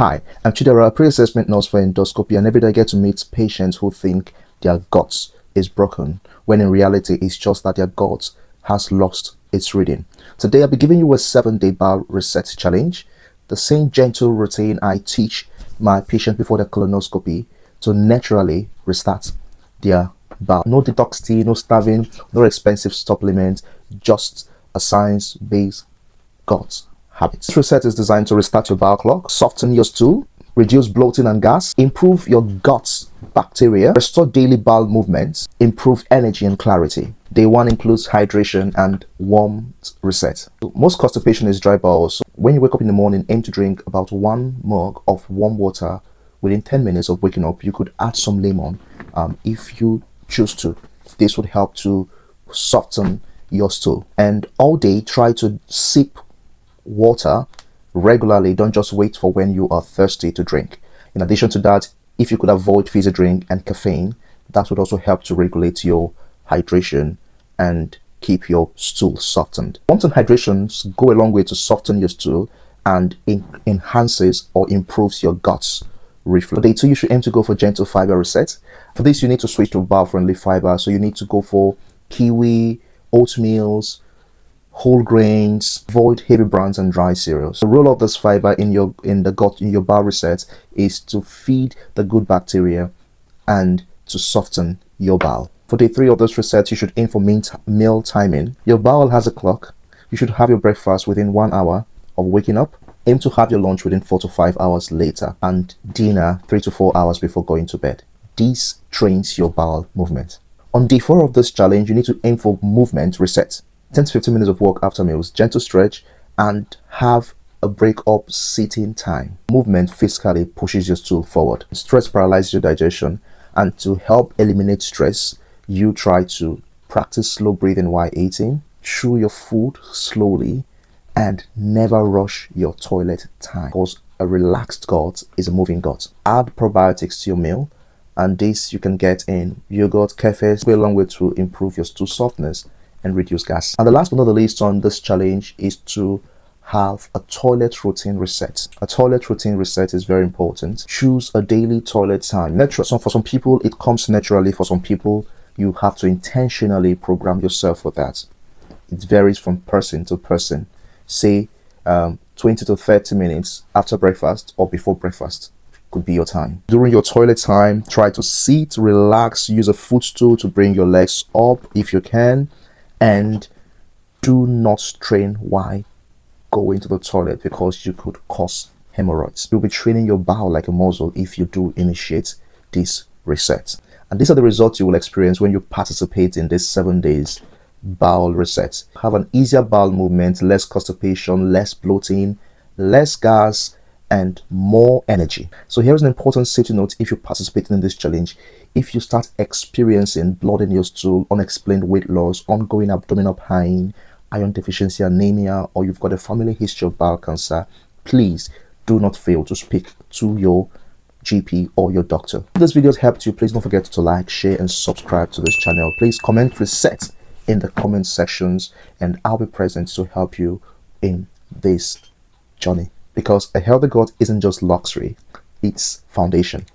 Hi, I'm Chidera, a pre-assessment nurse for endoscopy, and every day I get to meet patients who think their gut is broken, when in reality it's just that their gut has lost its reading. Today I'll be giving you a 7-day bowel reset challenge, the same gentle routine I teach my patient before the colonoscopy to naturally restart their bowel. No detox tea, no starving, no expensive supplements, just a science-based gut habits. This reset is designed to restart your bowel clock, soften your stool, reduce bloating and gas, improve your gut bacteria, restore daily bowel movements, improve energy and clarity. Day 1 includes hydration and warmth reset. Most constipation is dry bowel, so when you wake up in the morning, aim to drink about 1 mug of warm water within 10 minutes of waking up. You could add some lemon if you choose to. This would help to soften your stool. And all day, try to sip water regularly. Don't just wait for when you are thirsty to drink. In addition to that, if you could avoid fizzy drink and caffeine, that would also help to regulate your hydration and keep your stool softened. Warmth and hydrations go a long way to soften your stool and enhances or improves your guts reflux. For day 2, you should aim to go for gentle fiber reset. For this, you need to switch to bowel friendly fiber, so you need to go for kiwi, oatmeals, whole grains. Avoid heavy brands and dry cereals. The role of this fiber in your bowel reset is to feed the good bacteria and to soften your bowel. For day 3 of this reset, you should aim for meal timing. Your bowel has a clock. You should have your breakfast within 1 hour of waking up. Aim to have your lunch within 4 to 5 hours later, and dinner 3 to 4 hours before going to bed. This trains your bowel movement. On day 4 of this challenge, you need to aim for movement reset. 10 to 15 minutes of walk after meals, gentle stretch, and have a break up sitting time. Movement physically pushes your stool forward. Stress paralyzes your digestion, and to help eliminate stress, you try to practice slow breathing while eating, chew your food slowly, and never rush your toilet time, because a relaxed gut is a moving gut. Add probiotics to your meal, and this you can get in yogurt, kefir, go a long way to improve your stool softness and reduce gas. And the last but not the least on this challenge is to have a toilet routine reset. A toilet routine reset is very important. Choose a daily toilet time. So for some people, it comes naturally. For some people, you have to intentionally program yourself for that. It varies from person to person. Say 20 to 30 minutes after breakfast or before breakfast could be your time. During your toilet time, try to sit, relax, use a footstool to bring your legs up if you can, and do not strain while going to the toilet, because you could cause hemorrhoids. You'll be training your bowel like a muscle if you do initiate this reset. And these are the results you will experience when you participate in this 7 days bowel reset. Have an easier bowel movement, less constipation, less bloating, less gas, and more energy. So here's an important safety note if you're participating in this challenge. If you start experiencing blood in your stool, unexplained weight loss, ongoing abdominal pain, iron deficiency, anemia, or you've got a family history of bowel cancer, please do not fail to speak to your GP or your doctor. If this video has helped you, please don't forget to like, share, and subscribe to this channel. Please comment reset in the comment sections, and I'll be present to help you in this journey, because a healthy gut isn't just luxury, it's foundation.